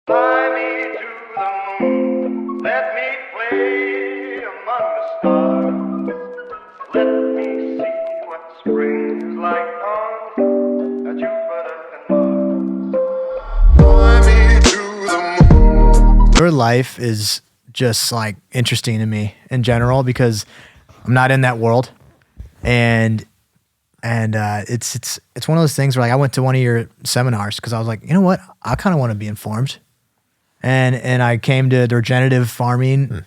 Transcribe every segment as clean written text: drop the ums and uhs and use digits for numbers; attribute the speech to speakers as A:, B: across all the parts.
A: Fly me to the moon, let me play among the stars. Let me see what spring is like on Jupiter and Mars. Fly me to the moon.
B: Your life is just like interesting to me in general because I'm not in that world, and it's one of those things where like I went to one of your seminars because I was like, you know what, I kind of want to be informed. And I came to the regenerative farming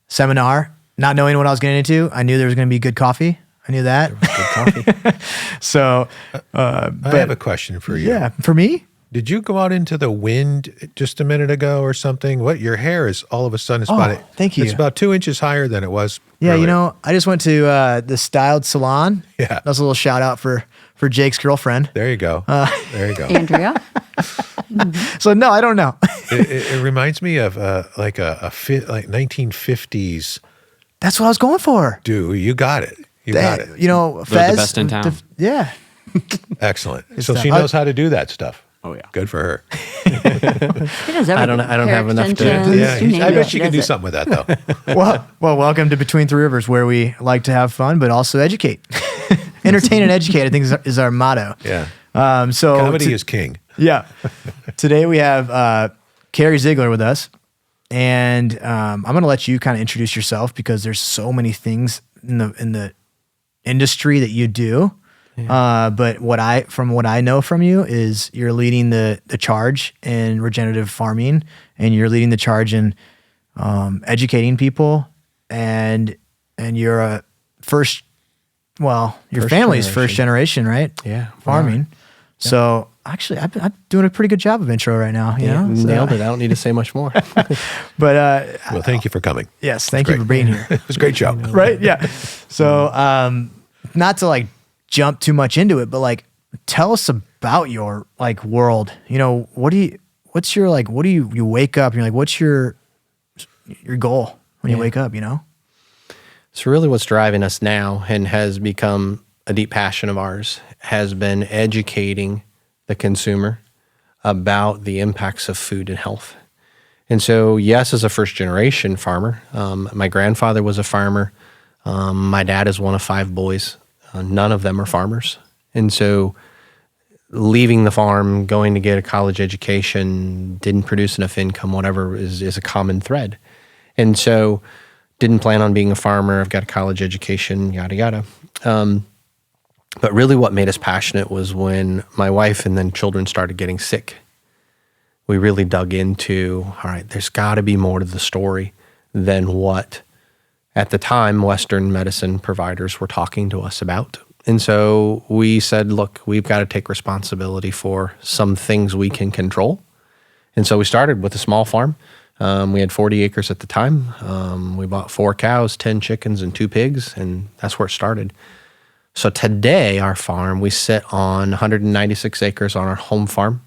B: seminar, not knowing what I was getting into. I knew there was going to be good coffee. I knew that.
C: Good coffee.
B: So,
D: I have a question for you.
B: yeah, for me,
D: Did you go out into the wind just a minute ago or something? What your hair is all of a sudden it's about
B: thank you.
D: It's about 2 inches higher than it was.
B: yeah,
D: earlier.
B: you know, I just went to the Styled Salon.
D: Yeah.
B: That was a little shout out for Jake's girlfriend.
D: There you go. There you go.
E: Andrea.
B: So no, I don't know.
D: It reminds me of like 1950s.
B: That's what I was going for.
D: Dude, you got it. You got it.
B: You know,
C: They're
B: Fez.
C: the best in town.
B: Yeah.
D: Excellent. So
B: stuff.
D: she knows how to do that stuff.
C: Oh, yeah.
D: Good for her.
E: He does everything.
C: I don't have enough to-
E: Extensions,
D: Yeah,
E: you name
D: I
E: it,
D: bet she can
E: does
D: do
E: it.
D: something with that though.
B: Well, welcome to Between Three Rivers, where we like to have fun, but also educate. Entertain and educate, I think, is our motto.
D: Yeah.
B: So
D: Comedy is king.
B: Yeah. Today we have Carry Zeigler with us, and I'm going to let you kind of introduce yourself because there's so many things in the industry that you do. But from what I know from you is you're leading the charge in regenerative farming, and you're leading the charge in educating people, and you're a your family's first generation, right?
C: Yeah,
B: farming. So actually, I'm doing a pretty good job of intro right now. You know, So-
C: Nailed it. I don't need to say much more.
B: But
D: Well, thank you for coming.
B: yes, thank you
D: great.
B: for being here.
D: It was a great show.
B: Right? Yeah. So, not to like jump too much into it, but like tell us about your like world. You know, what do you wake up and you're like, what's your goal when you wake up, you know?
C: So really what's driving us now and has become a deep passion of ours has been educating the consumer about the impacts of food and health. And so, yes, as a first-generation farmer, my grandfather was a farmer. My dad is one of 5 boys. None of them are farmers. And so leaving the farm, going to get a college education, didn't produce enough income, whatever is a common thread. And so didn't plan on being a farmer. I've got a college education, yada, yada. But really what made us passionate was when my wife and then children started getting sick. We really dug into, all right, there's got to be more to the story than what, at the time, Western medicine providers were talking to us about. And so we said, look, we've got to take responsibility for some things we can control. And so we started with a small farm. We had 40 acres at the time. We bought 4 cows, 10 chickens, and 2 pigs, and that's where it started. So today, our farm, we sit on 196 acres on our home farm.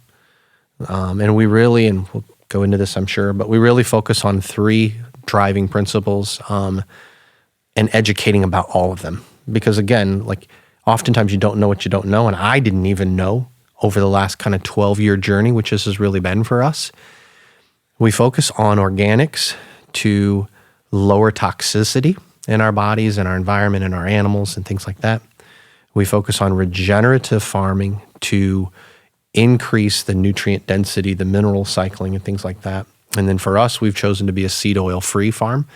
C: And we really, and we'll go into this, I'm sure, but we really focus on 3 driving principles and educating about all of them. Because again, like oftentimes you don't know what you don't know. And I didn't even know over the last kind of 12-year journey, which this has really been for us. We focus on organics to lower toxicity in our bodies and our environment and our animals and things like that. We focus on regenerative farming to increase the nutrient density, the mineral cycling and things like that. And then for us, we've chosen to be a seed oil free farm.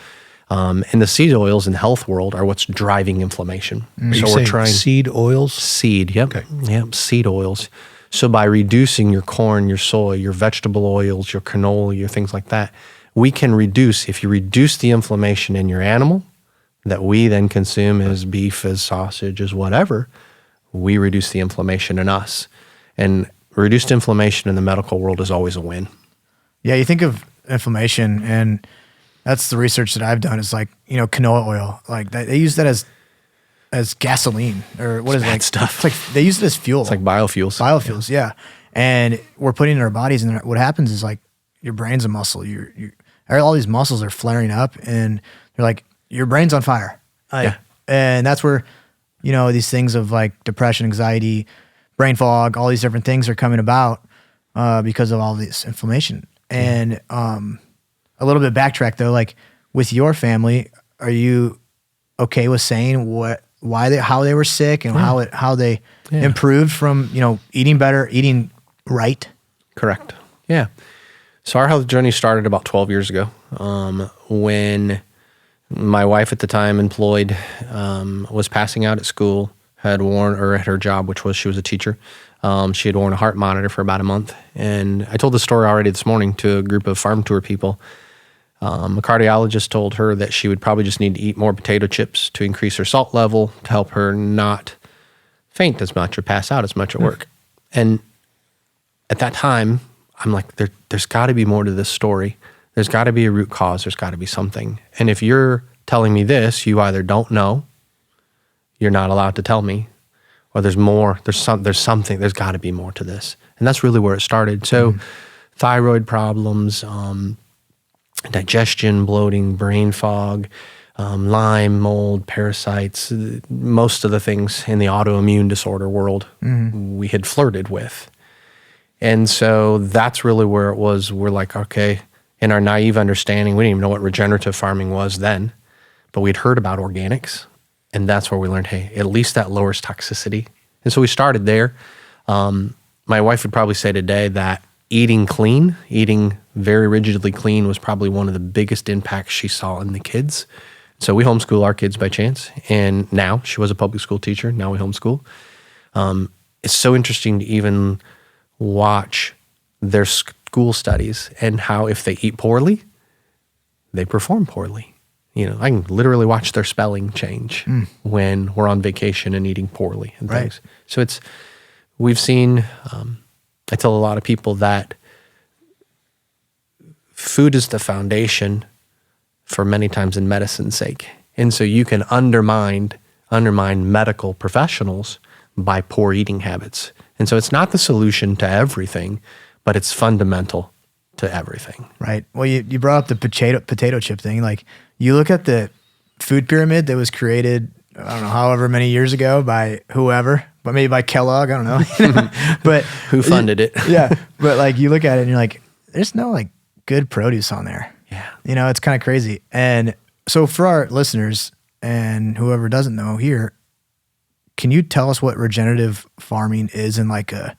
C: And the seed oils in the health world are what's driving inflammation.
D: Are you saying seed oils?
C: Seed, yep.
D: Okay.
C: Yep, seed oils. So by reducing your corn, your soy, your vegetable oils, your canola, your things like that, we can reduce, if you reduce the inflammation in your animal that we then consume as beef, as sausage, as whatever, we reduce the inflammation in us. And reduced inflammation in the medical world is always a win.
B: Yeah, you think of inflammation, and that's the research that I've done. Is like, you know, canola oil, like they use that as gasoline, or what is it, like
C: stuff.
B: It's like they use it as fuel.
C: It's like biofuels.
B: Biofuels, yeah. And we're putting it in our bodies, and what happens is like your brain's a muscle. All these muscles are flaring up, and they're like your brain's on fire.
C: Yeah.
B: And that's where, you know, these things of like depression, anxiety, brain fog, all these different things are coming about. because of all this inflammation. And a little bit backtrack though, like with your family, are you okay with saying how they were sick and how they improved from eating better, eating right?
C: Correct. Yeah. So our health journey started about 12 years ago when my wife at the time employed was passing out at school, had worn, or at her job, which was she was a teacher. She had worn a heart monitor for about a month. And I told the story already this morning to a group of farm tour people. A cardiologist told her that she would probably just need to eat more potato chips to increase her salt level to help her not faint as much or pass out as much at work. And at that time, I'm like, there's got to be more to this story. There's got to be a root cause. There's got to be something. And if you're telling me this, you either don't know, you're not allowed to tell me, or there's more, there's something, there's got to be more to this. And that's really where it started. So thyroid problems, digestion, bloating, brain fog, Lyme, mold, parasites, most of the things in the autoimmune disorder world we had flirted with. And so that's really where it was. We're like, okay, in our naive understanding, we didn't even know what regenerative farming was then, but we'd heard about organics. And that's where we learned, hey, at least that lowers toxicity. And so we started there. My wife would probably say today that eating clean, eating very rigidly clean was probably one of the biggest impacts she saw in the kids. So we homeschool our kids by chance. And now she was a public school teacher. Now we homeschool. It's so interesting to even watch their school studies and how if they eat poorly, they perform poorly. I can literally watch their spelling change when we're on vacation and eating poorly and things. So we've seen, I tell a lot of people that food is the foundation for many times in medicine's sake. And so you can undermine medical professionals by poor eating habits. And so it's not the solution to everything, but it's fundamental to everything.
B: Right. Well, you brought up the potato chip thing. Like you look at the food pyramid that was created, I don't know, however many years ago by whoever, but maybe by Kellogg, I don't know. But
C: who funded it?
B: Yeah. But like you look at it and you're like, there's no like good produce on there.
C: Yeah.
B: It's kind of crazy. And so for our listeners and whoever doesn't know here, can you tell us what regenerative farming is in like a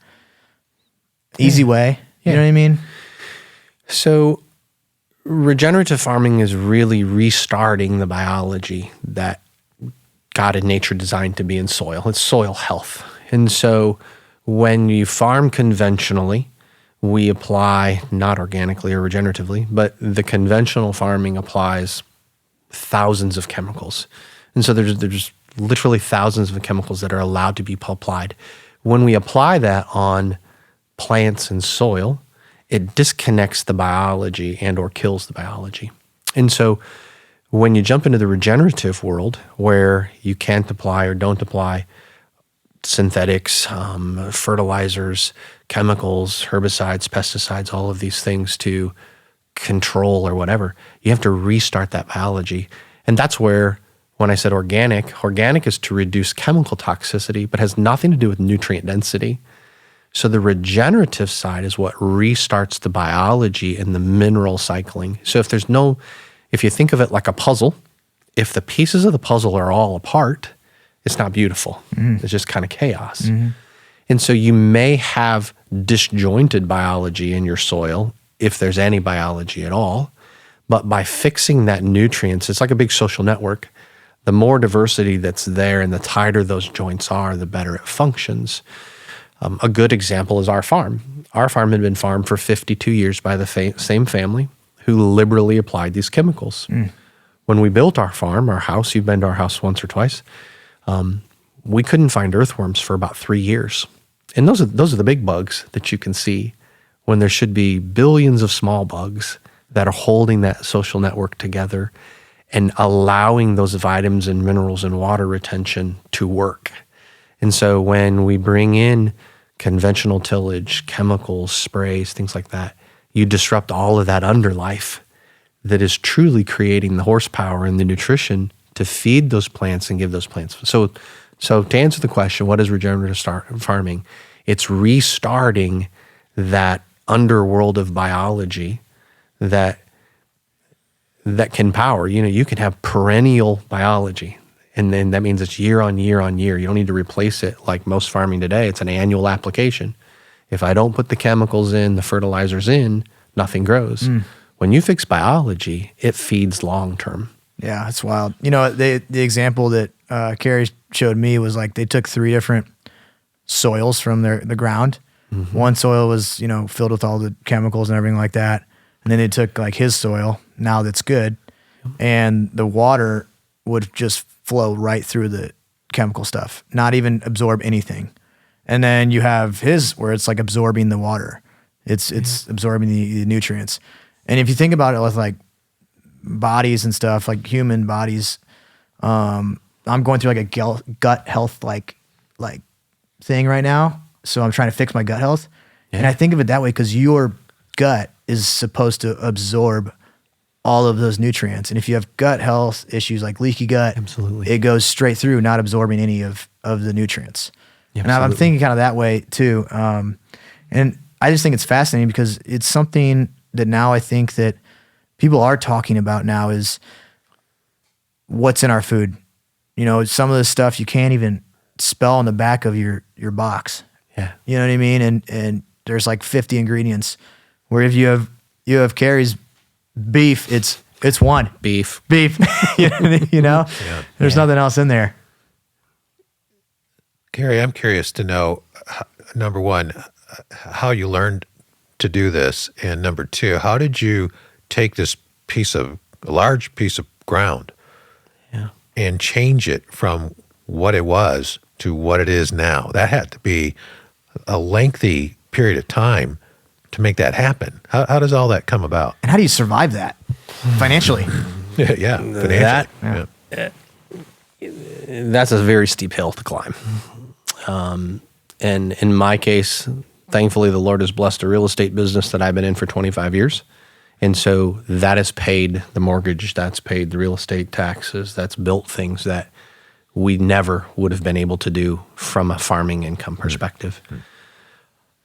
B: easy way? You know what I mean?
C: So regenerative farming is really restarting the biology that God and nature designed to be in soil. It's soil health. And so when you farm conventionally, we apply, not organically or regeneratively, but the conventional farming applies thousands of chemicals. And so there's literally thousands of chemicals that are allowed to be applied. When we apply that on plants and soil, it disconnects the biology and or kills the biology. And so when you jump into the regenerative world where you can't apply or don't apply synthetics, fertilizers, chemicals, herbicides, pesticides, all of these things to control or whatever, you have to restart that biology. And that's where, when I said organic is to reduce chemical toxicity, but has nothing to do with nutrient density. So the regenerative side is what restarts the biology and the mineral cycling. So if you think of it like a puzzle, if the pieces of the puzzle are all apart, it's not beautiful. It's just kind of chaos. And so you may have disjointed biology in your soil, if there's any biology at all, but by fixing that nutrients, it's like a big social network. The more diversity that's there and the tighter those joints are, the better it functions. A good example is our farm. Our farm had been farmed for 52 years by the same family who liberally applied these chemicals. When we built our farm, our house, you've been to our house once or twice, we couldn't find earthworms for about 3 years. And those are the big bugs that you can see when there should be billions of small bugs that are holding that social network together and allowing those vitamins and minerals and water retention to work. And so when we bring in conventional tillage, chemicals, sprays, things like that, you disrupt all of that underlife that is truly creating the horsepower and the nutrition to feed those plants and give those plants. So to answer the question, what is regenerative farming? It's restarting that underworld of biology that can power. You can have perennial biology, and then that means it's year on year on year. You don't need to replace it like most farming today. It's an annual application. If I don't put the chemicals in, the fertilizers in, nothing grows. When you fix biology, it feeds long term.
B: Yeah, it's wild. The example that Carrie showed me was like they took 3 different soils from the ground. One soil was, filled with all the chemicals and everything like that. And then they took like his soil, now that's good, and the water would just flow right through the chemical stuff, not even absorb anything. And then you have his where it's like absorbing the water. It's absorbing the nutrients. And if you think about it with like bodies and stuff, like human bodies, I'm going through like a gut health like thing right now. So I'm trying to fix my gut health. Yeah. And I think of it that way because your gut is supposed to absorb all of those nutrients. And if you have gut health issues like leaky gut,
C: absolutely,
B: it goes straight through, not absorbing any of the nutrients.
C: Absolutely.
B: And I'm thinking kind of that way too. And I just think it's fascinating because it's something that now I think that people are talking about now is what's in our food. Some of the stuff you can't even spell on the back of your box.
C: Yeah.
B: You know what I mean? And there's like 50 ingredients where if you have Carrie's beef, it's one.
C: Beef.
B: you know?
D: Yeah.
B: There's nothing else in there.
D: Carrie, I'm curious to know, number one, how you learned to do this, and number two, how did you take this a large piece of ground and change it from what it was to what it is now? That had to be a lengthy period of time to make that happen. How does all that come about?
B: And how do you survive that financially?
D: Yeah, financially.
C: That's a very steep hill to climb. And in my case, thankfully, the Lord has blessed a real estate business that I've been in for 25 years. And so that has paid the mortgage, that's paid the real estate taxes, that's built things that we never would have been able to do from a farming income perspective. Mm-hmm.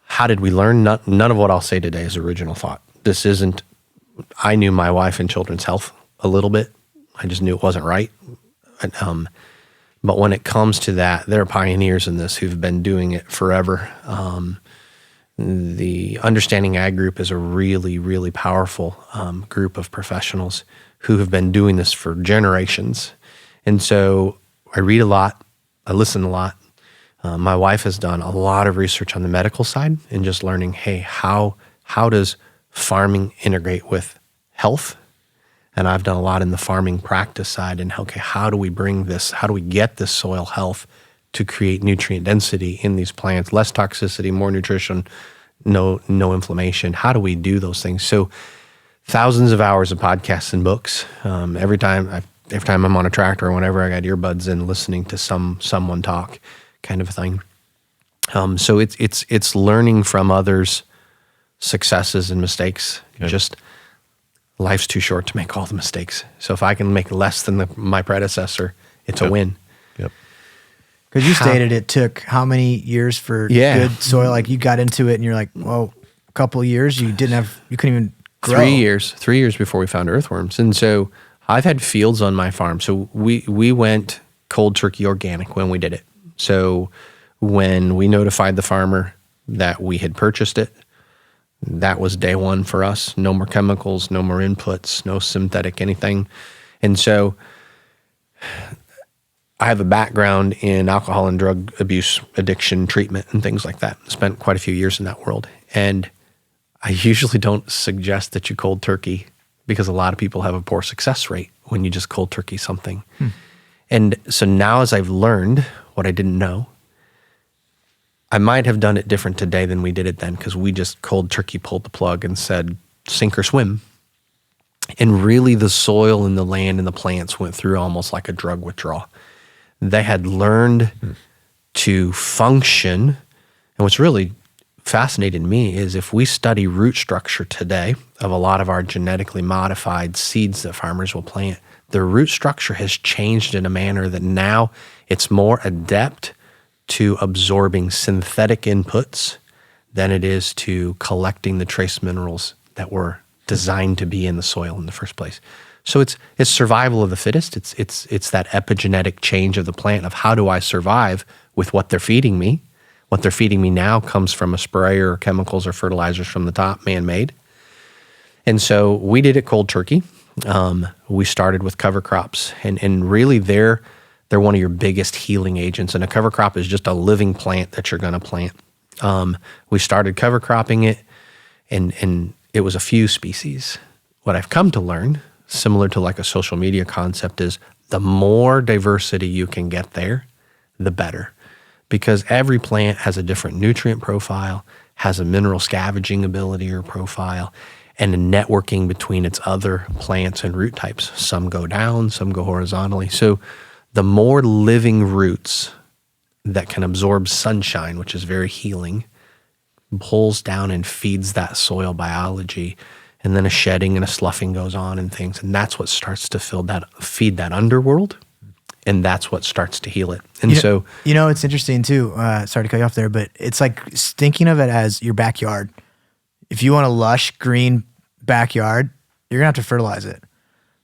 C: How did we learn? None of what I'll say today is original thought. I knew my wife and children's health a little bit. I just knew it wasn't right. But when it comes to that, there are pioneers in this who've been doing it forever. The Understanding Ag Group is a really, really powerful group of professionals who have been doing this for generations. And so I read a lot, I listen a lot. My wife has done a lot of research on the medical side and just learning, hey, how does farming integrate with health? And I've done a lot in the farming practice side and okay, how do we get this soil health to create nutrient density in these plants, less toxicity, more nutrition, no inflammation? How do we do those things? So thousands of hours of podcasts and books. Every time I'm on a tractor or whenever I got earbuds in listening to someone talk kind of a thing. So it's learning from others' successes and mistakes. Okay. Just life's too short to make all the mistakes. So if I can make less than my predecessor, it's a win.
D: Yep.
B: Because you stated it took how many years for good soil? Like you got into it and you're like, well, a couple of years, you couldn't even grow.
C: 3 years before we found earthworms. And so I've had fields on my farm. So we went cold turkey organic when we did it. So when we notified the farmer that we had purchased it, that was day one for us. No more chemicals, no more inputs, no synthetic anything. And so I have a background in alcohol and drug abuse, addiction treatment, and things like that. Spent quite a few years in that world. And I usually don't suggest that you cold turkey because a lot of people have a poor success rate when you just cold turkey something. And so now as I've learned what I didn't know, I might have done it different today than we did it then because we just cold turkey pulled the plug and said, sink or swim. And really the soil and the land and the plants went through almost like a drug withdrawal. They had learned to function. And what's really fascinated me is if we study root structure today of a lot of our genetically modified seeds that farmers will plant, the root structure has changed in a manner that now it's more adept to absorbing synthetic inputs than it is to collecting the trace minerals that were designed to be in the soil in the first place. So it's survival of the fittest. It's that epigenetic change of the plant of how do I survive with what they're feeding me. What they're feeding me now comes from a sprayer or chemicals or fertilizers from the top, man-made. And so we did it cold turkey. We started with cover crops, and really they're one of your biggest healing agents. And a cover crop is just a living plant that you're going to plant. We started cover cropping it, and it was a few species. What I've come to learn, similar to like a social media concept, is the more diversity you can get there, the better. Because every plant has a different nutrient profile, has a mineral scavenging ability or profile, and a networking between its other plants and root types. Some go down, some go horizontally. So the more living roots that can absorb sunshine, which is very healing, pulls down and feeds that soil biology, and then a shedding and a sloughing goes on and things. And that's what starts to feed that underworld. And that's what starts to heal it. And
B: it's interesting too. Sorry to cut you off there, but it's like thinking of it as your backyard. If you want a lush green backyard, you're gonna have to fertilize it.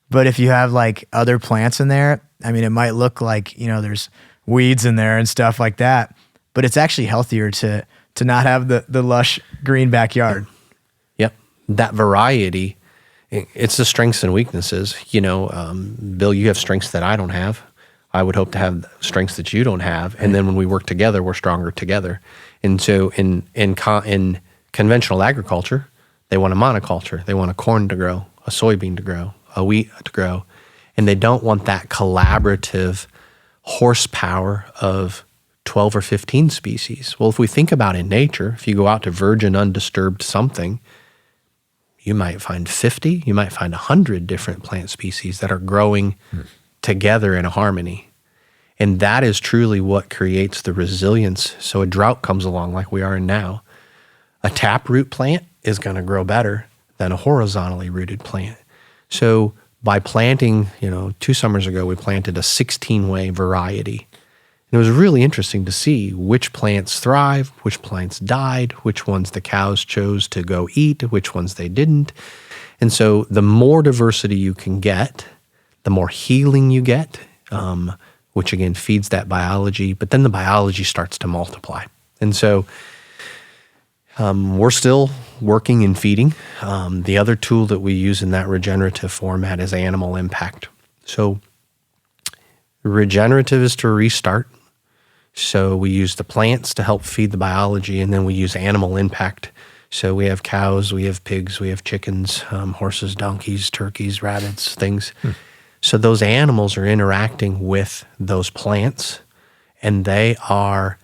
B: But if you have like other plants in there, I mean, it might look like, there's weeds in there and stuff like that, but it's actually healthier to not have the lush green backyard.
C: Yep. That variety, it's the strengths and weaknesses. Bill, you have strengths that I don't have. I would hope to have strengths that you don't have. And then when we work together, we're stronger together. And so in conventional agriculture, they want a monoculture. They want a corn to grow, a soybean to grow, a wheat to grow. And they don't want that collaborative horsepower of 12 or 15 species. Well, if we think about in nature, if you go out to virgin, undisturbed something, you might find 50, you might find 100 different plant species that are growing together in a harmony. And that is truly what creates the resilience. So a drought comes along like we are in now. A taproot plant is going to grow better than a horizontally rooted plant. So by planting, 2 summers ago, we planted a 16-way variety. And it was really interesting to see which plants thrive, which plants died, which ones the cows chose to go eat, which ones they didn't. And so the more diversity you can get, the more healing you get, which again feeds that biology, but then the biology starts to multiply. And so we're still working and feeding. The other tool that we use in that regenerative format is animal impact. So regenerative is to restart. So we use the plants to help feed the biology, and then we use animal impact. So we have cows, we have pigs, we have chickens, horses, donkeys, turkeys, rabbits, things. So those animals are interacting with those plants, and they are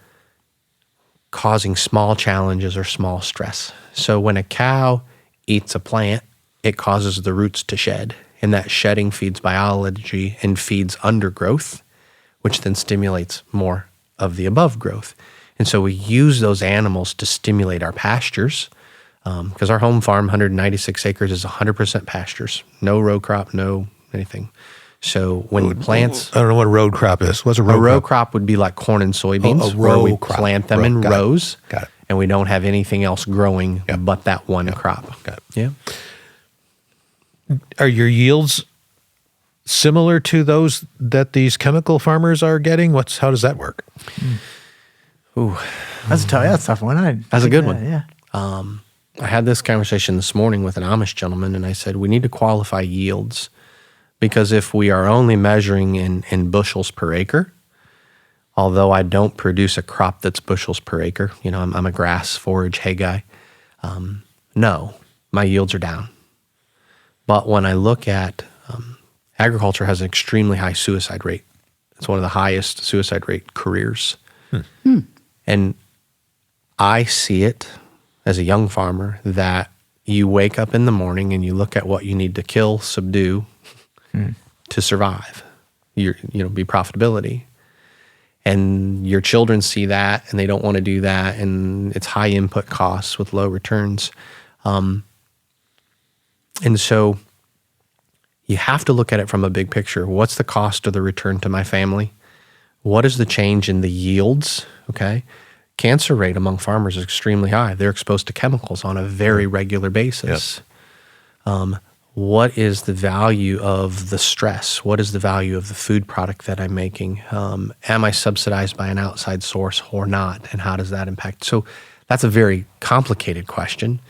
C: causing small challenges or small stress. So when a cow eats a plant, it causes the roots to shed, and that shedding feeds biology and feeds undergrowth, which then stimulates more of the above growth. And so we use those animals to stimulate our pastures, because our home farm, 196 acres, is 100% pastures, no row crop, no anything. So when you plant,
D: I don't know what a row crop is. What's a row crop?
C: A row crop would be like corn and soybeans, where we plant them in rows.
D: Got it.
C: And we don't have anything else growing but that one crop.
D: Got it.
C: Yeah.
D: Are your yields similar to those that these chemical farmers are getting? How does that work?
C: Ooh,
B: That's a tough one.
C: That's a good one.
B: Yeah.
C: I had this conversation this morning with an Amish gentleman, and I said, we need to qualify yields, because if we are only measuring in bushels per acre, although I don't produce a crop that's bushels per acre, I'm a grass forage hay guy. No, my yields are down. But when I look at agriculture has an extremely high suicide rate. It's one of the highest suicide rate careers. And I see it as a young farmer that you wake up in the morning and you look at what you need to kill, subdue to survive, be profitability. And your children see that and they don't want to do that. And it's high input costs with low returns. And so you have to look at it from a big picture. What's the cost of the return to my family? What is the change in the yields? Okay. cancer rate among farmers is extremely high. They're exposed to chemicals on a very regular basis. What is the value of the stress? What is the value of the food product that I'm making? Am I subsidized by an outside source or not? And how does that impact? So that's a very complicated question.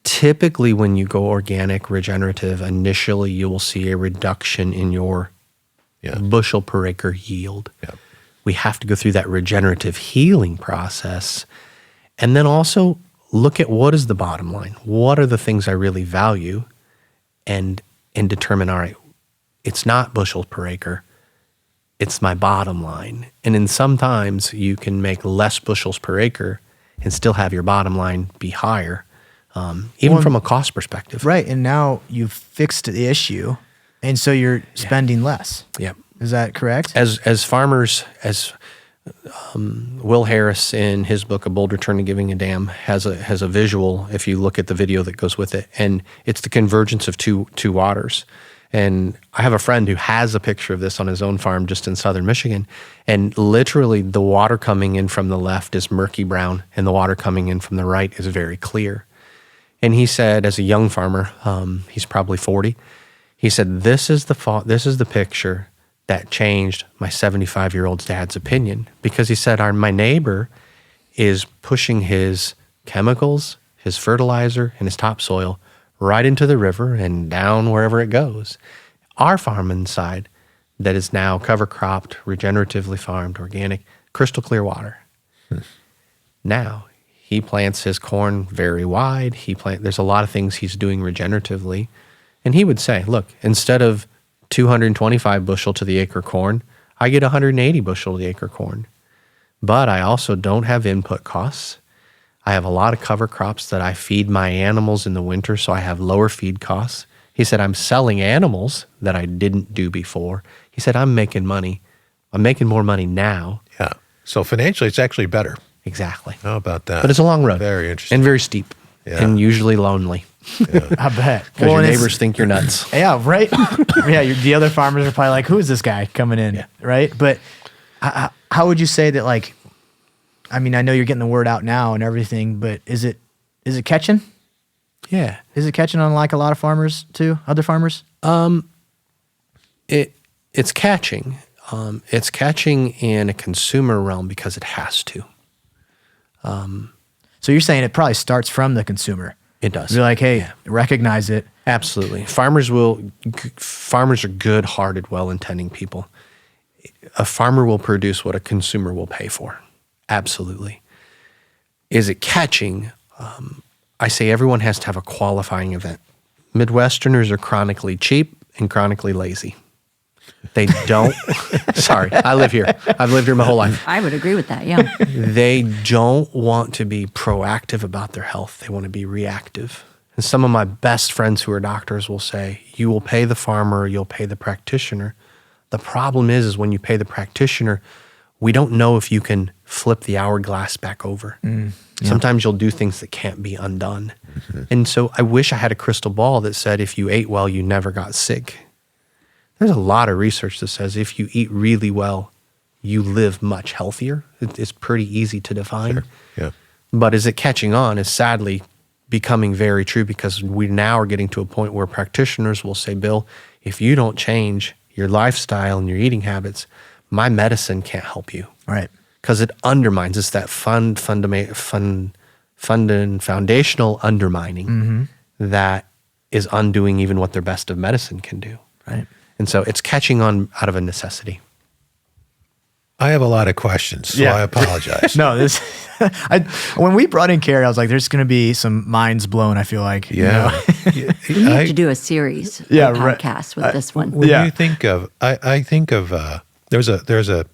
C: Typically, when you go organic, regenerative, initially you will see a reduction in your bushel per acre yield. We have to go through that regenerative healing process, and then also look at what is the bottom line. What are the things I really value? And determine, all right, it's not bushels per acre, it's my bottom line. And then sometimes you can make less bushels per acre and still have your bottom line be higher, even from a cost perspective.
B: Right. And now you've fixed the issue, and so you're spending less.
C: Yep.
B: Is that correct?
C: As farmers, Will Harris in his book, A Bold Return to Giving a Damn, has a visual, if you look at the video that goes with it, and it's the convergence of two waters. And I have a friend who has a picture of this on his own farm just in southern Michigan, and literally the water coming in from the left is murky brown, and the water coming in from the right is very clear. And he said, as a young farmer, he's probably 40, he said, this is the picture that changed my 75-year-old dad's opinion, because he said, my neighbor is pushing his chemicals, his fertilizer, and his topsoil right into the river and down wherever it goes. Our farm inside that is now cover cropped, regeneratively farmed, organic, crystal clear water. Now, he plants his corn very wide. There's a lot of things he's doing regeneratively. And he would say, look, instead of 225 bushel to the acre corn, I get 180 bushel to the acre corn. But I also don't have input costs. I have a lot of cover crops that I feed my animals in the winter, so I have lower feed costs. He said, I'm selling animals that I didn't do before. He said, I'm making money. I'm making more money now.
D: Yeah. So financially, it's actually better.
C: Exactly.
D: How about that?
C: But it's a long road.
D: Very interesting.
C: And very steep.
D: Yeah.
C: And usually lonely.
B: I bet.
C: Because your
B: and it's-
C: neighbors think you're nuts.
B: Yeah, right. The other farmers are probably like, "Who is this guy coming in?" Right. But how would you say that? Like, I mean, I know you're getting the word out now and everything, but is it catching?
C: Yeah.
B: Is it catching on like a lot of farmers too? Other farmers?
C: It's catching. It's catching in a consumer realm because it has to.
B: So you're saying it probably starts from the consumer.
C: It does.
B: You're like, hey, recognize it.
C: Absolutely. Farmers are good-hearted, well-intending people. A farmer will produce what a consumer will pay for. Absolutely. Is it catching? I say everyone has to have a qualifying event. Midwesterners are chronically cheap and chronically lazy. They don't. Sorry, I live here. I've lived here my whole life.
E: I would agree with that. Yeah.
C: They don't want to be proactive about their health. They want to be reactive. And some of my best friends who are doctors will say, you will pay the farmer, you'll pay the practitioner. The problem is when you pay the practitioner, we don't know if you can flip the hourglass back over. Sometimes you'll do things that can't be undone. And so I wish I had a crystal ball that said if you ate well, you never got sick. There's a lot of research that says if you eat really well, you live much healthier. It's pretty easy to define.
D: Sure. Yeah.
C: But is it catching on is sadly becoming very true, because we now are getting to a point where practitioners will say, Bill, if you don't change your lifestyle and your eating habits, my medicine can't help you.
B: Right.
C: Because it undermines. It's that foundational undermining that is undoing even what their best of medicine can do.
B: Right.
C: And so it's catching on out of a necessity.
D: I have a lot of questions, so I apologize.
B: No, when we brought in Carrie, I was like, there's going to be some minds blown, I feel like.
D: Yeah.
E: We need to do a series of podcasts with this one.
D: When you think of, I think of there's a I don't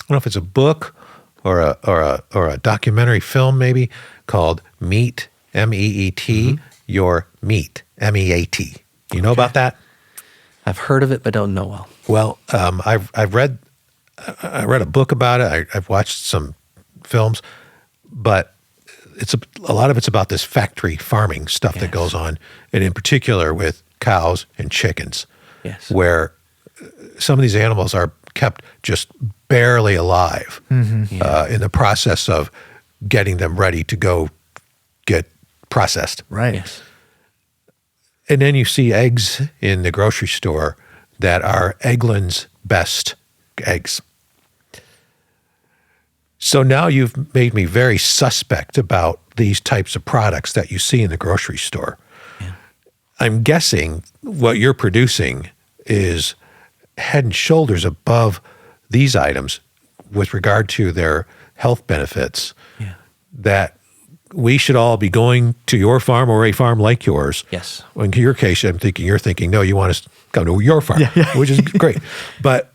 D: know if it's a book or a documentary film maybe called Meat, MEET, Your Meat, MEAT. You know about that?
C: I've heard of it, but don't know well.
D: Well, I read a book about it. I've watched some films, but a lot of it's about this factory farming stuff that goes on, and in particular with cows and chickens, where some of these animals are kept just barely alive in the process of getting them ready to go get processed.
B: Right.
C: Yes.
D: And then you see eggs in the grocery store that are Eggland's best eggs. So now you've made me very suspect about these types of products that you see in the grocery store.
C: Yeah.
D: I'm guessing what you're producing is head and shoulders above these items with regard to their health benefits,
C: Yeah.
D: that we should all be going to your farm or a farm like yours.
C: Yes.
D: In your case, you're thinking, no, you want us to come to your farm, which is great. But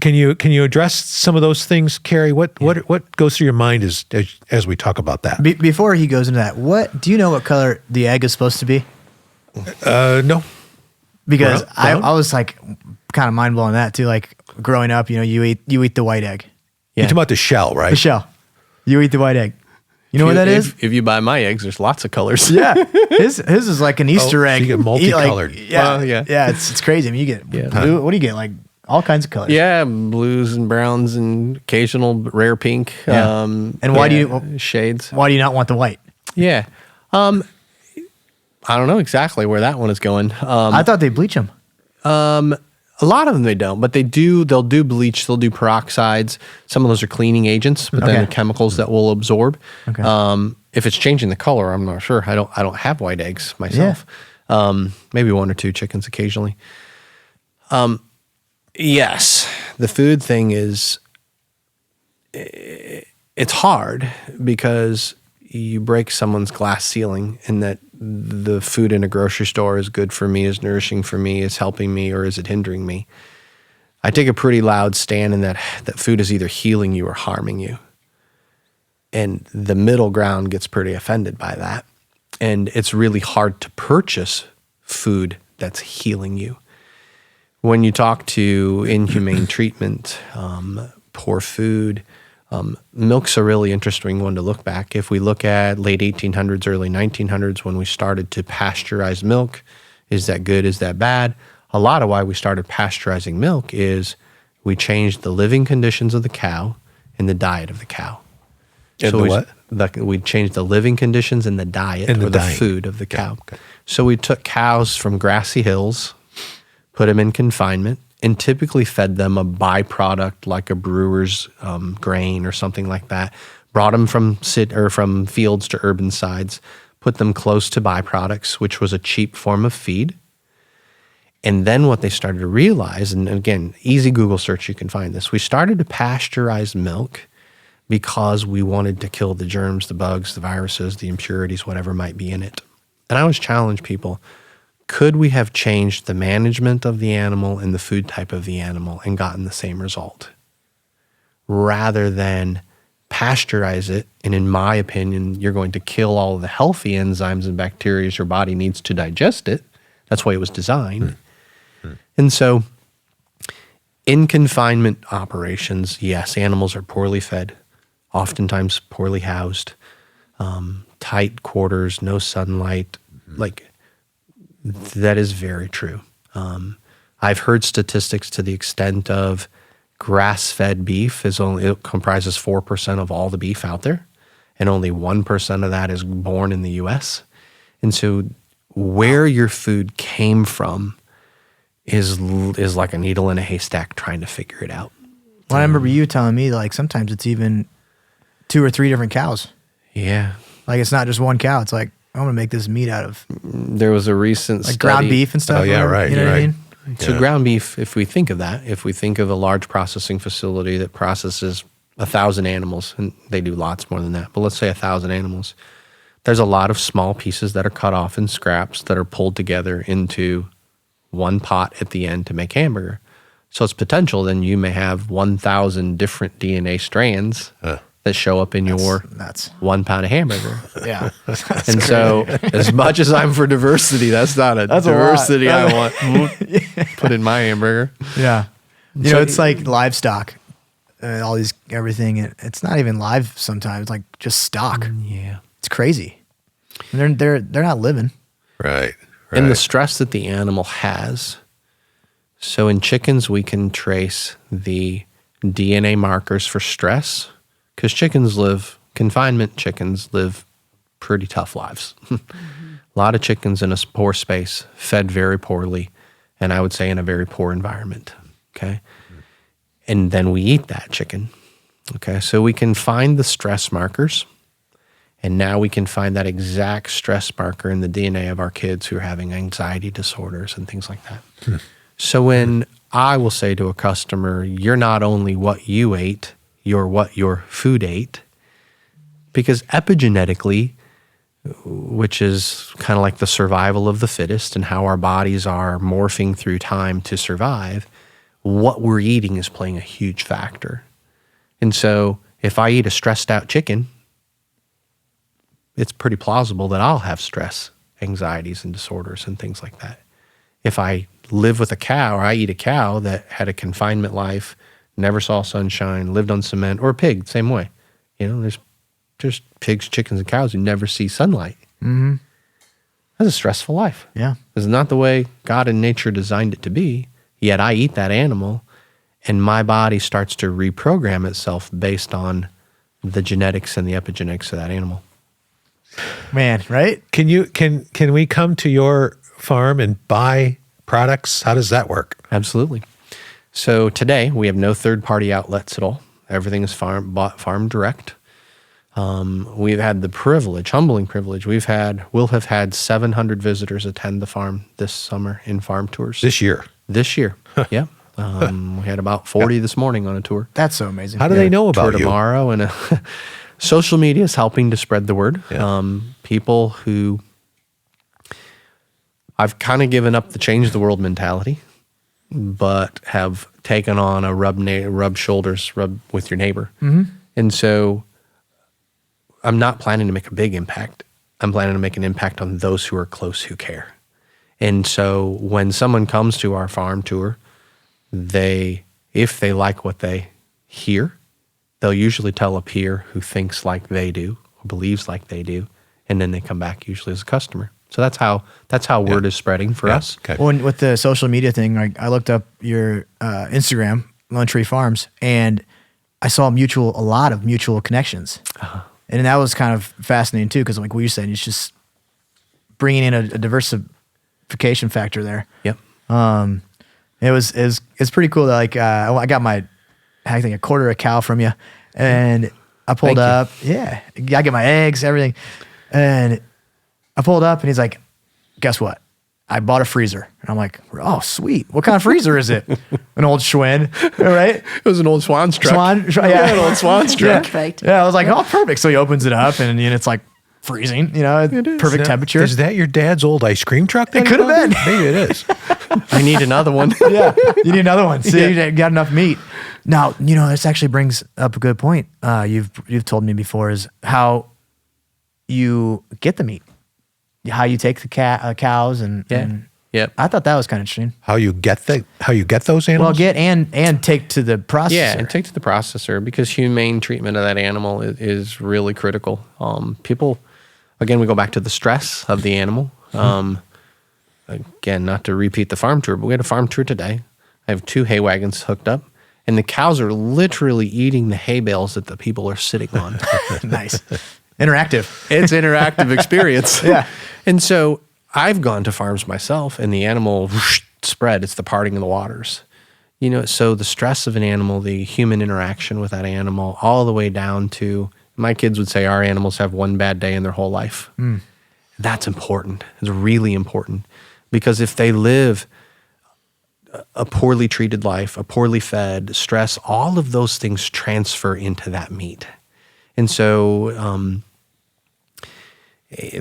D: can you address some of those things, Carrie? What goes through your mind as we talk about that?
B: Before he goes into that, do you know what color the egg is supposed to be?
D: No.
B: Because
D: Brown?
B: I was like kind of mind blown on that too. Like growing up, you eat the white egg,
D: You're talking about the shell, right?
B: the shell. You eat the white egg. You know what that is?
C: If you buy my eggs, there's lots of colors.
B: Yeah, his is like an Easter egg.
D: so you get multicolored.
B: Yeah,
C: Well, yeah.
B: yeah. It's crazy. I mean, you get
C: Yeah.
B: blue. What do you get? Like all kinds of colors.
C: Yeah, blues and browns and occasional rare pink.
B: Yeah. And why do you-
C: shades?
B: Why do you not want the white?
C: Yeah. I don't know exactly where that one is going.
B: I thought they bleach them.
C: A lot of them they don't, but they do. They'll do bleach. They'll do peroxides. Some of those are cleaning agents, but then
B: Okay.
C: they're chemicals that will absorb.
B: Okay.
C: If it's changing the color, I'm not sure. I don't have white eggs myself. Maybe one or two chickens occasionally. Yes, the food thing is. It's hard because you break someone's glass ceiling, and that the food in a grocery store is good for me, is nourishing for me, is helping me, or is it hindering me? I take a pretty loud stand in that food is either healing you or harming you. And the middle ground gets pretty offended by that. And it's really hard to purchase food that's healing you. When you talk to inhumane treatment, poor food, milk's a really interesting one to look back. If we look at late 1800s, early 1900s, when we started to pasteurize milk, is that good? Is that bad? A lot of why we started pasteurizing milk is we changed the living conditions of the cow and the diet of the cow.
D: And the what?
C: We changed the living conditions and the diet
D: And the
C: or the
D: diet.
C: food of the cow.
D: Okay.
C: So we took cows from grassy hills, put them in confinement, and typically fed them a byproduct like a brewer's grain or something like that. Brought them from fields to urban sides, put them close to byproducts, which was a cheap form of feed. And then what they started to realize, and again, easy Google search, you can find this. We started to pasteurize milk because we wanted to kill the germs, the bugs, the viruses, the impurities, whatever might be in it. And I always challenge people, could we have changed the management of the animal and the food type of the animal and gotten the same result? Rather than pasteurize it, and in my opinion, you're going to kill all of the healthy enzymes and bacteria your body needs to digest it. That's why it was designed. And so in confinement operations, yes, animals are poorly fed, oftentimes poorly housed, tight quarters, no sunlight. Like, that is very true. I've heard statistics to the extent of grass-fed beef it comprises 4% of all the beef out there, and only 1% of that is born in the U.S. And so where your food came from is like a needle in a haystack trying to figure it out.
B: Well, I remember you telling me like sometimes it's even 2 or 3 different cows.
C: Yeah.
B: Like it's not just one cow. It's like I'm gonna make this meat out of
C: There was a recent
B: like
C: study.
B: ground beef and stuff.
D: Oh, yeah,
B: whatever,
D: right,
B: You know what I
D: right.
B: mean?
C: So
D: Yeah.
C: ground beef, if we think of that, if we think of a large processing facility that processes 1,000 animals, and they do lots more than that, but let's say 1,000 animals, there's a lot of small pieces that are cut off in scraps that are pulled together into one pot at the end to make hamburger. So it's potential then you may have 1,000 different DNA strands that show up in your
B: Nuts.
C: 1 pound of hamburger.
B: Yeah.
C: And so, as much as I'm for diversity, that's not a
B: That's a lot.
C: diversity I want put in my hamburger.
B: Yeah. You
C: So-
B: know, it's like livestock. All these everything. It's not even live sometimes. It's like just stock.
C: Yeah.
B: It's crazy. And they're not living.
D: Right.
C: And the stress that the animal has. So in chickens, we can trace the DNA markers for stress because chickens live confinement chickens live pretty tough lives. A lot of chickens in a poor space, fed very poorly, and I would say in a very poor environment, okay? And then we eat that chicken, okay? So we can find the stress markers, and now we can find that exact stress marker in the DNA of our kids who are having anxiety disorders and things like that. So when I will say to a customer, you're not only what you ate, you're what your food ate, because epigenetically, which is kind of like the survival of the fittest and how our bodies are morphing through time to survive, what we're eating is playing a huge factor. And so if I eat a stressed out chicken, it's pretty plausible that I'll have stress, anxieties, and disorders and things like that. If I live with a cow, or I eat a cow that had a confinement life, never saw sunshine, lived on cement, or a pig, same way. You know, there's pigs, chickens, and cows who never see sunlight.
B: Mm-hmm.
C: That's a stressful life.
B: Yeah.
C: It's not the way God and nature designed it to be, yet I eat that animal, and my body starts to reprogram itself based on the genetics and the epigenetics of that animal.
B: Man, right?
D: Can we come to your farm and buy products? How does that work?
C: Absolutely. So today we have no third-party outlets at all. Everything is bought farm direct. We've had the privilege, humbling privilege. We'll have had 700 visitors attend the farm this summer in farm tours.
D: This year?
C: This year, yeah. We had about 40 this morning on a tour.
B: That's so amazing.
D: How do they know about
C: tour
D: you?
C: Tomorrow, and social media is helping to spread the word.
D: Yeah.
C: People who I've kind of given up the change the world mentality, but have taken on a rub shoulders, rub with your neighbor.
B: Mm-hmm.
C: And so I'm not planning to make a big impact. I'm planning to make an impact on those who are close, who care. And so when someone comes to our farm tour, if they like what they hear, they'll usually tell a peer who thinks like they do or believes like they do, and then they come back usually as a customer. So that's how word is spreading for us.
D: Okay.
B: Well, with the social media thing, like I looked up your Instagram, Lone Tree Farms, and I saw a lot of mutual connections.
C: Uh-huh.
B: And that was kind of fascinating too, because like what you're saying, it's just bringing in a diversification factor there.
C: Yep.
B: It's pretty cool that like I got I think a quarter of a cow from you, and I pulled
C: Thank you.
B: up. Yeah, I get my eggs, everything, and I pulled up, and he's like, "Guess what? I bought a freezer." And I'm like, "Oh, sweet! What kind of freezer is it?" An old Schwinn, right?
C: It was an old Swan's truck.
B: Yeah,
C: an old Swan's truck.
E: Perfect.
B: Yeah, I was like, "Oh, perfect." So he opens it up, and it's like freezing. Perfect temperature.
D: Is that your dad's old ice cream truck?
B: It could have been.
D: Maybe it is.
C: I need another one.
B: Yeah, you need another one. See, you got enough meat. Now, this actually brings up a good point. You've told me before is how you get the meat, how you take the cows and
C: Yep.
B: I thought that was kind of interesting.
D: How you get those animals?
B: Well, get and take to the processor.
C: Yeah, and take to the processor, because humane treatment of that animal is really critical. People, again, we go back to the stress of the animal. Again, not to repeat the farm tour, but we had a farm tour today. I have 2 hay wagons hooked up, and the cows are literally eating the hay bales that the people are sitting on.
B: Nice, interactive.
C: It's interactive experience.
B: Yeah.
C: And so I've gone to farms myself, and the animal spread. It's the parting of the waters. So the stress of an animal, the human interaction with that animal, all the way down to, my kids would say our animals have one bad day in their whole life. Mm. That's important. It's really important, because if they live a poorly treated life, a poorly fed, stress, all of those things transfer into that meat. And so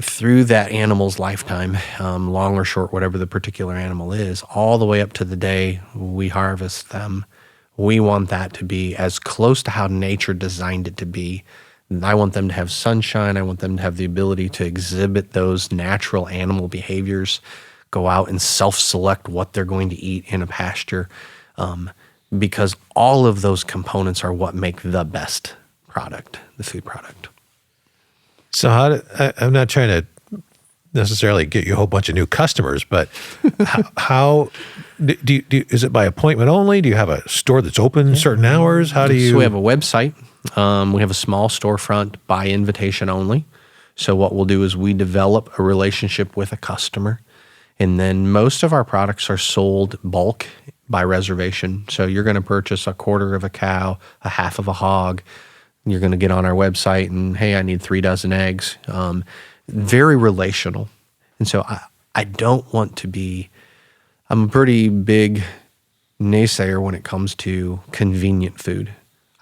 C: through that animal's lifetime, long or short, whatever the particular animal is, all the way up to the day we harvest them, we want that to be as close to how nature designed it to be. I want them to have sunshine. I want them to have the ability to exhibit those natural animal behaviors, go out and self-select what they're going to eat in a pasture, because all of those components are what make the best product, the food product.
D: So I'm not trying to necessarily get you a whole bunch of new customers, but how is it by appointment only? Do you have a store that's open certain hours? How do you?
C: So we have a website. We have a small storefront by invitation only. So what we'll do is we develop a relationship with a customer, and then most of our products are sold bulk by reservation. So you're going to purchase a quarter of a cow, a half of a hog. You're going to get on our website and, hey, I need 3 dozen eggs. Very relational. And so I don't want to be, I'm a pretty big naysayer when it comes to convenient food.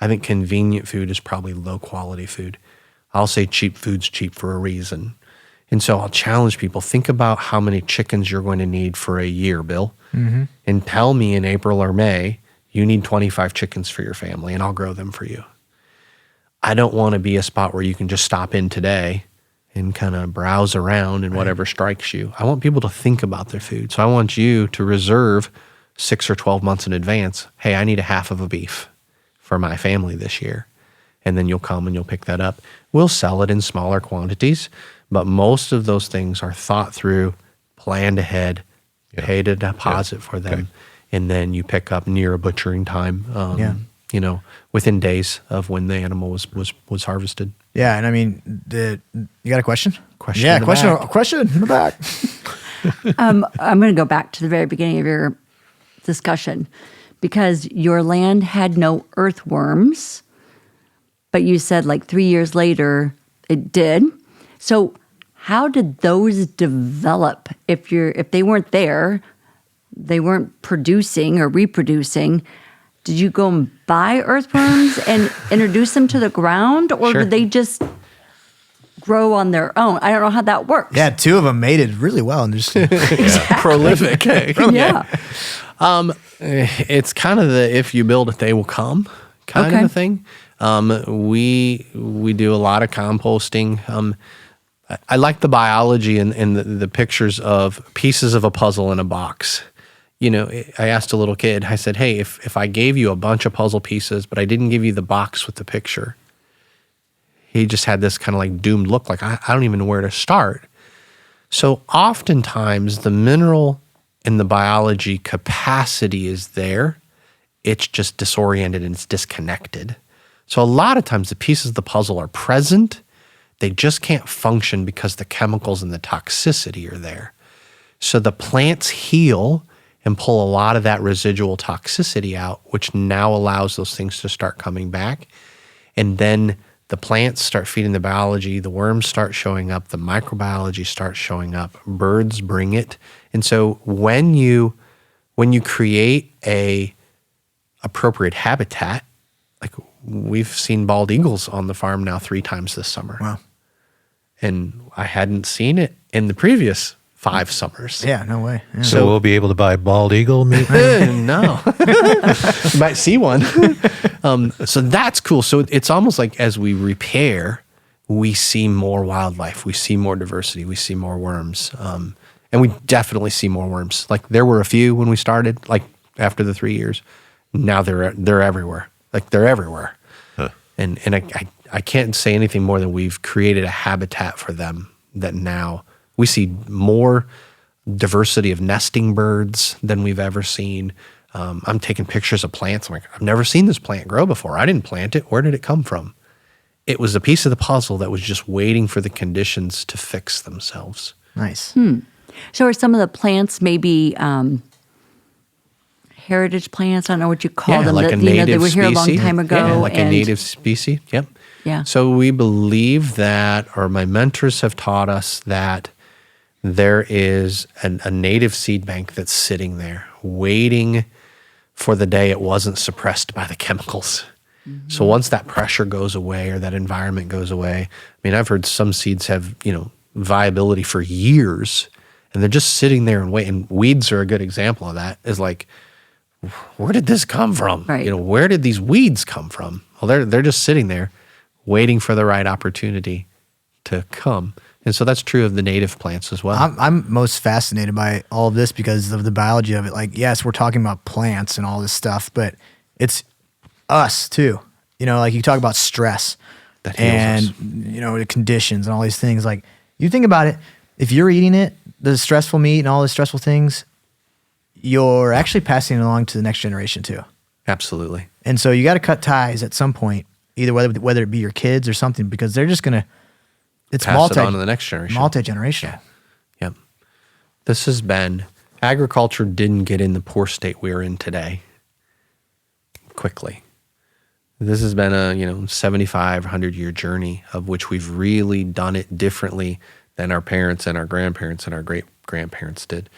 C: I think convenient food is probably low quality food. I'll say cheap food's cheap for a reason. And so I'll challenge people, think about how many chickens you're going to need for a year, Bill. And tell me in April or May, you need 25 chickens for your family, and I'll grow them for you. I don't want to be a spot where you can just stop in today and kind of browse around and whatever strikes you. I want people to think about their food. So I want you to reserve 6 or 12 months in advance. Hey, I need a half of a beef for my family this year. And then you'll come and you'll pick that up. We'll sell it in smaller quantities, but most of those things are thought through, planned ahead, paid a deposit for them, and then you pick up near a butchering time, you know, within days of when the animal was harvested.
B: Yeah, and I mean, you got a question?
C: Question
B: Yeah,
C: in the
B: question.
C: back.
B: Question in the back.
E: I'm going to go back to the very beginning of your discussion because your land had no earthworms, but you said like 3 years later it did. So how did those develop? If they weren't there, they weren't producing or reproducing. Did you go and buy earthworms and introduce them to the ground, or
C: Sure.
E: did they just grow on their own? I don't know how that works.
B: Yeah, 2 of them mated really well and just
C: Prolific.
E: Yeah.
C: It's kind of the if you build it, they will come kind of a thing. We do a lot of composting. I like the biology and the pictures of pieces of a puzzle in a box. You know, I asked a little kid, I said, hey, if I gave you a bunch of puzzle pieces, but I didn't give you the box with the picture, he just had this kind of like doomed look, like I don't even know where to start. So oftentimes the mineral and the biology capacity is there. It's just disoriented and it's disconnected. So a lot of times the pieces of the puzzle are present. They just can't function because the chemicals and the toxicity are there. So the plants heal and pull a lot of that residual toxicity out, which now allows those things to start coming back. And then the plants start feeding the biology, the worms start showing up, the microbiology starts showing up, birds bring it. And so when you create a appropriate habitat, like we've seen bald eagles on the farm now 3 times this summer.
B: Wow.
C: And I hadn't seen it in the previous 5 summers.
B: Yeah, no way. Yeah.
D: So we'll be able to buy bald eagle meat.
C: No. You might see one. So that's cool. So it's almost like as we repair, we see more wildlife, we see more diversity, we see more worms. And we definitely see more worms. Like there were a few when we started, like after the 3 years. Now they're everywhere. Like they're everywhere.
D: Huh.
C: And I can't say anything more than we've created a habitat for them that now we see more diversity of nesting birds than we've ever seen. I'm taking pictures of plants. I'm like, I've never seen this plant grow before. I didn't plant it. Where did it come from? It was a piece of the puzzle that was just waiting for the conditions to fix themselves.
B: Nice.
E: So are some of the plants maybe heritage plants? I don't know what you call them.
C: Like
E: that,
C: a native
E: they were here a long
C: species.
E: time ago.
C: Yeah, like a native species. Yep.
E: Yeah.
C: So we believe that, or my mentors have taught us that there is a native seed bank that's sitting there waiting for the day it wasn't suppressed by the chemicals. Mm-hmm. So once that pressure goes away or that environment goes away, I mean, I've heard some seeds have, viability for years and they're just sitting there and waiting. Weeds are a good example of that. Is like, where did this come from?
E: Right.
C: Where did these weeds come from? Well, they're just sitting there waiting for the right opportunity to come. And so that's true of the native plants as well.
B: I'm most fascinated by all of this because of the biology of it. Like, yes, we're talking about plants and all this stuff, but it's us too. Like you talk about stress
C: That heals
B: and,
C: us.
B: The conditions and all these things. Like you think about it, if you're eating it, the stressful meat and all the stressful things, you're actually passing it along to the next generation too.
C: Absolutely.
B: And so you got to cut ties at some point. either whether it be your kids or something, because they're just gonna. It's
C: Pass it on to the next generation.
B: multi-generational.
C: Yep. This has been, agriculture didn't get in the poor state we are in today quickly. This has been a 75, 100-year journey of which we've really done it differently than our parents and our grandparents and our great-grandparents did.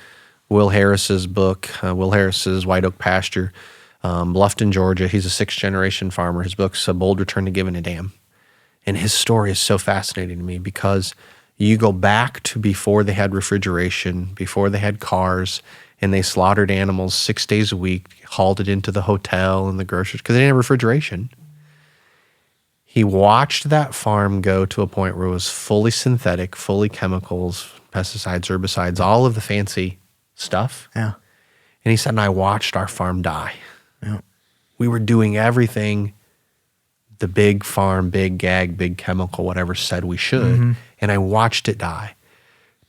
C: Will Harris's book, Will Harris's White Oak Pasture, Bluffton, Georgia, he's a sixth-generation farmer. His book's A Bold Return to Giving a Damn. And his story is so fascinating to me because you go back to before they had refrigeration, before they had cars, and they slaughtered animals 6 days a week, hauled it into the hotel and the groceries because they didn't have refrigeration. He watched that farm go to a point where it was fully synthetic, fully chemicals, pesticides, herbicides, all of the fancy stuff.
B: Yeah.
C: And he said, and I watched our farm die.
B: Yeah.
C: We were doing everything the big farm, big ag, big chemical, whatever said we should, and I watched it die.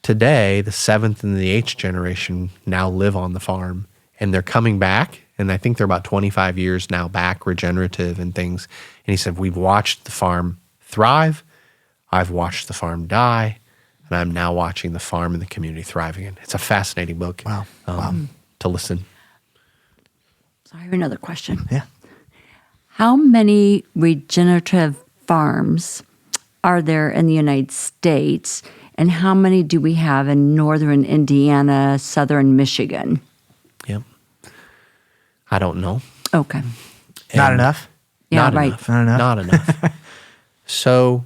C: Today, the 7th and the 8th generation now live on the farm, and they're coming back, and I think they're about 25 years now back, regenerative and things. And he said, we've watched the farm thrive, I've watched the farm die, and I'm now watching the farm and the community thrive again. It's a fascinating book.
B: Wow.
C: To listen.
E: So I have another question.
B: Yeah.
E: How many regenerative farms are there in the United States, and how many do we have in northern Indiana, southern Michigan?
C: Yep. I don't know.
E: Okay.
B: Not
C: And
B: enough.
E: Yeah,
C: not
E: right.
C: enough.
B: Not enough.
C: Not enough. So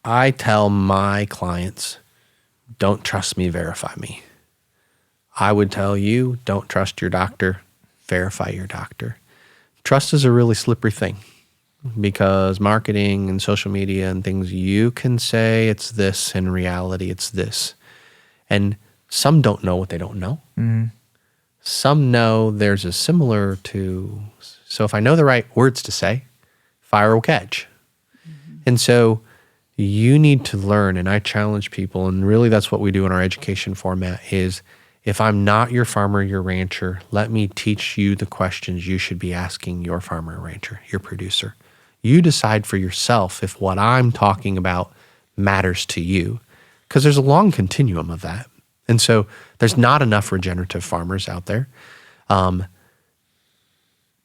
C: I tell my clients, don't trust me, verify me. I would tell you, don't trust your doctor, verify your doctor. Trust is a really slippery thing because marketing and social media and things, you can say it's this, in reality it's this. And some don't know what they don't know. Some know there's a similar to, so if I know the right words to say, fire will catch. And so you need to learn, and I challenge people, and really that's what we do in our education format is, if I'm not your farmer, your rancher, let me teach you the questions you should be asking your farmer or rancher, your producer. You decide for yourself if what I'm talking about matters to you, because there's a long continuum of that. And so there's not enough regenerative farmers out there. But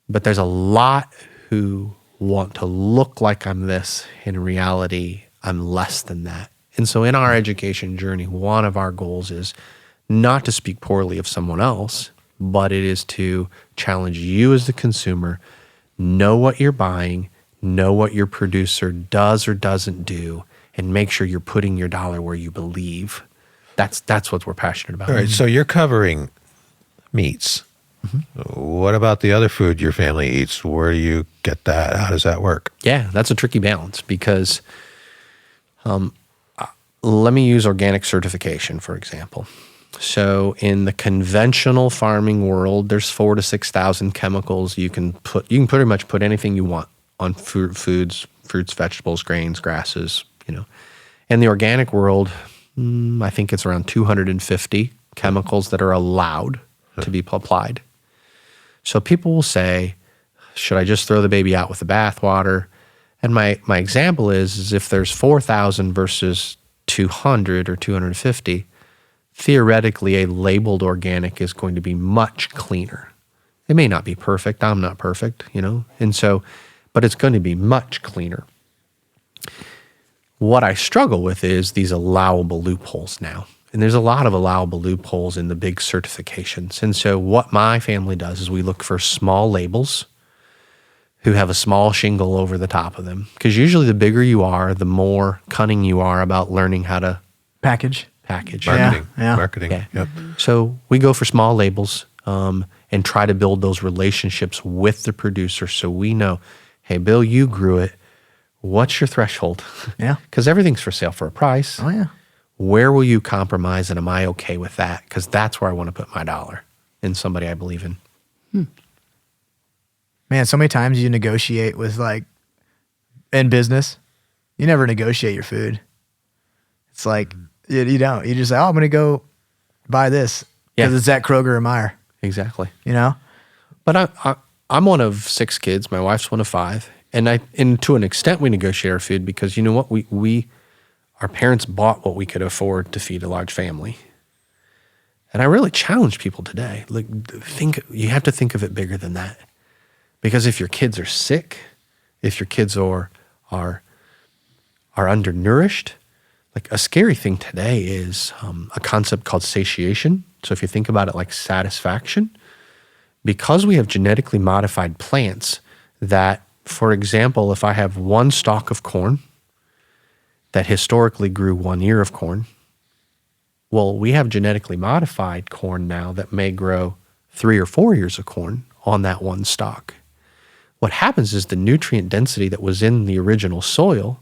C: there's a lot who want to look like I'm this. In reality, I'm less than that. And so in our education journey, one of our goals is not to speak poorly of someone else, but it is to challenge you as the consumer, know what you're buying, know what your producer does or doesn't do, and make sure you're putting your dollar where you believe. That's what we're passionate about.
D: All right, so you're covering meats. What about the other food your family eats? Where do you get that? How does that work?
C: Yeah, that's a tricky balance because let me use organic certification, for example. So in the conventional farming world, there's 4,000 to 6,000 chemicals you can put. You can pretty much put anything you want on fruits, vegetables, grains, grasses, In the organic world, I think it's around 250 chemicals that are allowed to be applied. So people will say, should I just throw the baby out with the bathwater? And my example is if there's 4,000 versus 200 or 250, theoretically a labeled organic is going to be much cleaner. It may not be perfect. I'm not perfect, and so, but it's going to be much cleaner. What I struggle with is these allowable loopholes now. And there's a lot of allowable loopholes in the big certifications. And so what my family does is we look for small labels who have a small shingle over the top of them. Because usually the bigger you are, the more cunning you are about learning how to
B: Package.
D: Marketing.
B: Yeah.
D: Marketing.
C: Yeah.
D: Yep.
C: So we go for small labels and try to build those relationships with the producer so we know, hey, Bill, you grew it. What's your threshold?
B: Yeah.
C: Because everything's for sale for a price.
B: Oh, yeah.
C: Where will you compromise, and am I okay with that? Because that's where I want to put my dollar, in somebody I believe in.
B: Man, so many times you negotiate with in business, you never negotiate your food. It's like, you don't. You just say, I'm going to go buy this because
C: Yeah.
B: it's at Kroger or Meijer,
C: Exactly.
B: you know?
C: But I'm one of 6 kids. My wife's one of 5. And to an extent, we negotiate our food because you know what? Our parents bought what we could afford to feed a large family. And I really challenge people today. Like, you have to think of it bigger than that. Because if your kids are sick, if your kids are undernourished, like a scary thing today is a concept called satiation. So if you think about it like satisfaction, because we have genetically modified plants that, for example, if I have one stalk of corn that historically grew 1 ear of corn, well, we have genetically modified corn now that may grow 3 or 4 ears of corn on that one stalk. What happens is the nutrient density that was in the original soil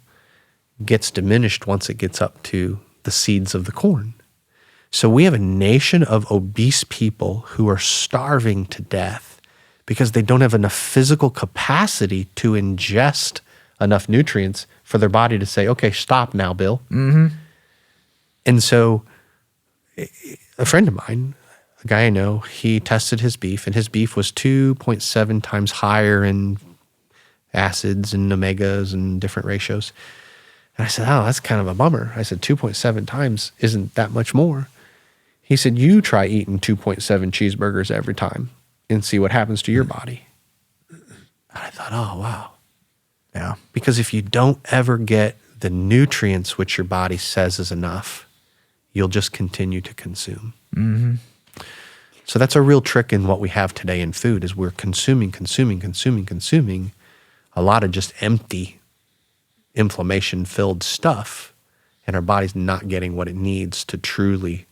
C: gets diminished once it gets up to the seeds of the corn. So we have a nation of obese people who are starving to death because they don't have enough physical capacity to ingest enough nutrients for their body to say, okay, stop now, Bill. Mm-hmm. And so a friend of mine, a guy I know, he tested his beef, and his beef was 2.7 times higher in acids and omegas and different ratios. And I said, oh, that's kind of a bummer. I said, 2.7 times isn't that much more. He said, you try eating 2.7 cheeseburgers every time and see what happens to your body. And I thought, oh, wow.
B: Yeah.
C: Because if you don't ever get the nutrients which your body says is enough, you'll just continue to consume. Mm-hmm. So that's a real trick in what we have today in food is we're consuming a lot of just empty, inflammation-filled stuff, and our body's not getting what it needs to truly,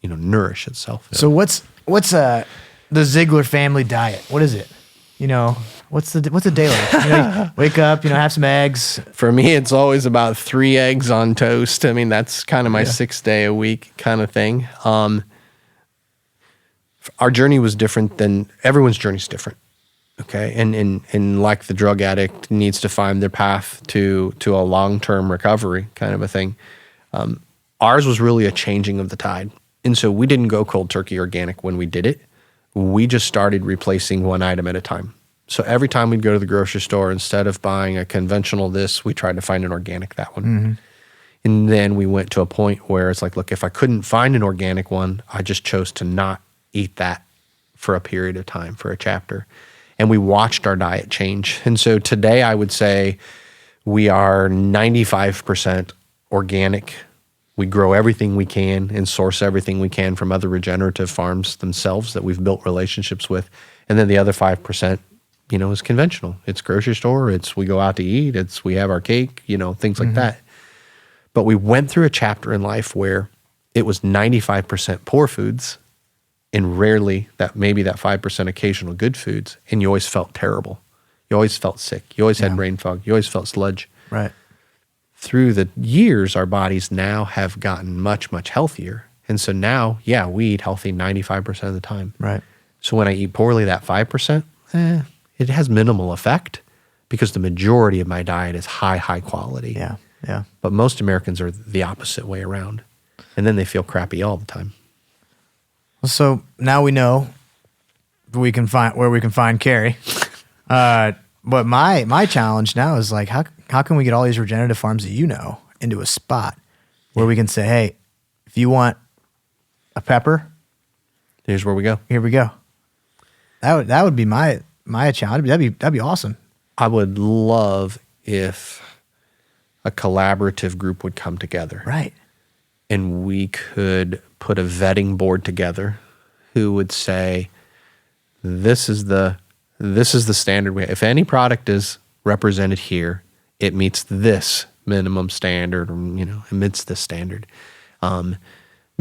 C: nourish itself.
B: So what's the Zeigler family diet? What is it? What's a day like? You wake up, have some eggs.
C: For me, it's always about 3 eggs on toast. I mean, that's kind of my 6 day a week kind of thing. Our journey was different than everyone's journey's different. Okay. And like the drug addict needs to find their path to a long-term recovery kind of a thing. Ours was really a changing of the tide. And so we didn't go cold turkey organic when we did it. We just started replacing one item at a time. So every time we'd go to the grocery store, instead of buying a conventional this, we tried to find an organic that one. Mm-hmm. And then we went to a point where it's like, look, if I couldn't find an organic one, I just chose to not eat that for a period of time, for a chapter. And we watched our diet change. And so today I would say we are 95% organic. We grow everything we can and source everything we can from other regenerative farms themselves that we've built relationships with. And then the other 5%, is conventional. It's grocery store. It's we go out to eat. It's we have our cake, things like that. But we went through a chapter in life where it was 95% poor foods and rarely maybe that 5% occasional good foods. And you always felt terrible. You always felt sick. You always had brain fog. You always felt sludge.
B: Right.
C: Through the years, our bodies now have gotten much, much healthier. And so now, we eat healthy 95% of the time.
B: Right.
C: So when I eat poorly, that 5%, it has minimal effect because the majority of my diet is high quality.
B: Yeah, yeah.
C: But most Americans are the opposite way around. And then they feel crappy all the time.
B: So now we know where we can find Carry. But my challenge now is like, how can we get all these regenerative farms that into a spot where we can say, hey, if you want a pepper,
C: here's where we go.
B: Here we go. That would be my challenge. That'd be awesome.
C: I would love if a collaborative group would come together.
B: Right.
C: And we could put a vetting board together who would say, this is the standard. If any product is represented here, it meets this minimum standard, or, it meets this standard.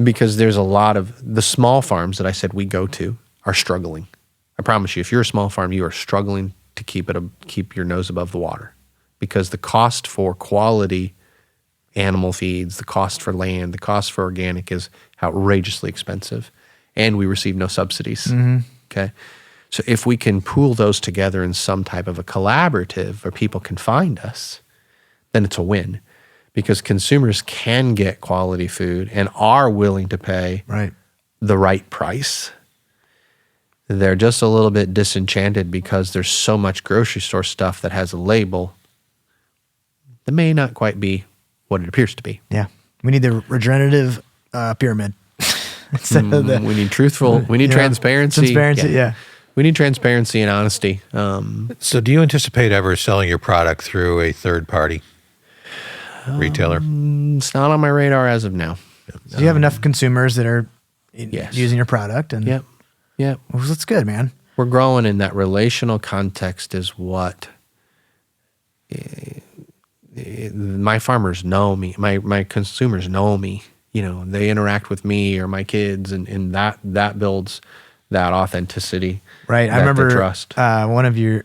C: Because there's a lot of the small farms that I said we go to are struggling. I promise you, if you're a small farm, you are struggling to keep your nose above the water because the cost for quality animal feeds, the cost for land, the cost for organic is outrageously expensive, and we receive no subsidies. Mm-hmm. Okay. So if we can pool those together in some type of a collaborative where people can find us, then it's a win because consumers can get quality food and are willing to pay
B: right.
C: the right price. they're just a little bit disenchanted because there's so much grocery store stuff that has a label that may not quite be what it appears to be.
B: Yeah. We need the regenerative pyramid. Instead of
C: We need we need transparency.
B: Transparency, yeah.
C: We need transparency and honesty.
D: So do you anticipate ever selling your product through a third-party retailer?
C: It's not on my radar as of now.
B: So you have enough consumers that are
C: Yes.
B: using your product. And
C: Yep.
B: well, that's good, man.
C: We're growing in that relational context is what my farmers know me, my consumers know me. They interact with me or my kids, and that builds that authenticity.
B: Right. I
C: the
B: remember
C: trust.
B: one of your,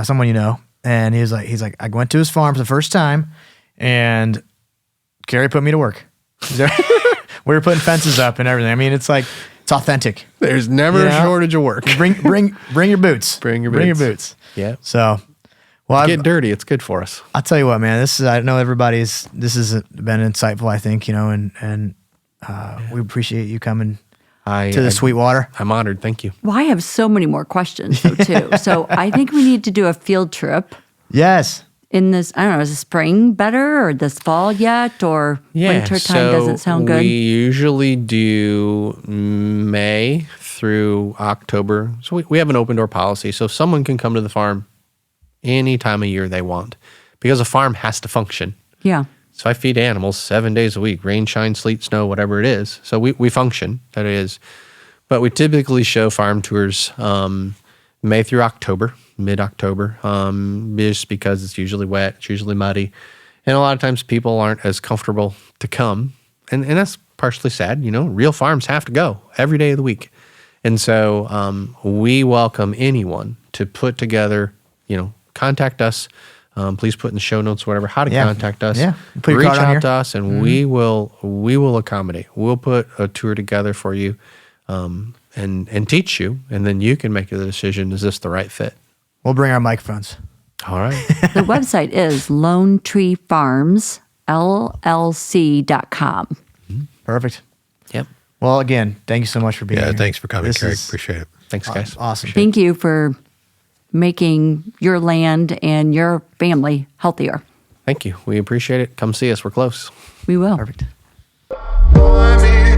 B: someone and he's like, I went to his farm for the first time, and Carrie put me to work. We were putting fences up and everything. I mean, it's authentic.
C: There's never a shortage of work.
B: Bring your boots.
C: Bring your
B: boots.
C: Yeah.
B: So, well,
C: Get dirty. It's good for us.
B: I'll tell you what, man. I know this has been insightful. I think and we appreciate you coming to the Sweetwater.
C: I'm honored. Thank you.
E: Well, I have so many more questions though too. So I think we need to do a field trip
B: Yes.
E: in this. I don't know, is the spring better or this fall yet, or winter time doesn't sound good?
C: We usually do May through October. So we have an open door policy. So someone can come to the farm any time of year they want, because a farm has to function.
E: Yeah.
C: So I feed animals 7 days a week, rain, shine, sleet, snow, whatever it is. So we function, that is. But we typically show farm tours May through October, mid-October, just because it's usually wet, it's usually muddy. And a lot of times people aren't as comfortable to come. And that's partially sad. Real farms have to go every day of the week. And so we welcome anyone to put together, contact us. Please put in the show notes, whatever, how to contact us.
B: Yeah. Put your
C: Reach
B: card on
C: out
B: here.
C: to us, and we will accommodate. We'll put a tour together for you, and teach you, and then you can make the decision: is this the right fit?
B: We'll bring our microphones.
C: All right.
E: The website is Lone Tree Farms LLC.com.
B: Perfect.
C: Yep.
B: Well, again, thank you so much for being here.
D: Yeah, thanks for coming,
B: This
D: Carrie.
B: is
D: Appreciate it.
C: Thanks, guys.
B: awesome.
E: Thank you for making your land and your family healthier.
C: Thank you. We appreciate it. Come see us. We're close.
E: We will.
B: Perfect.
A: Boy, me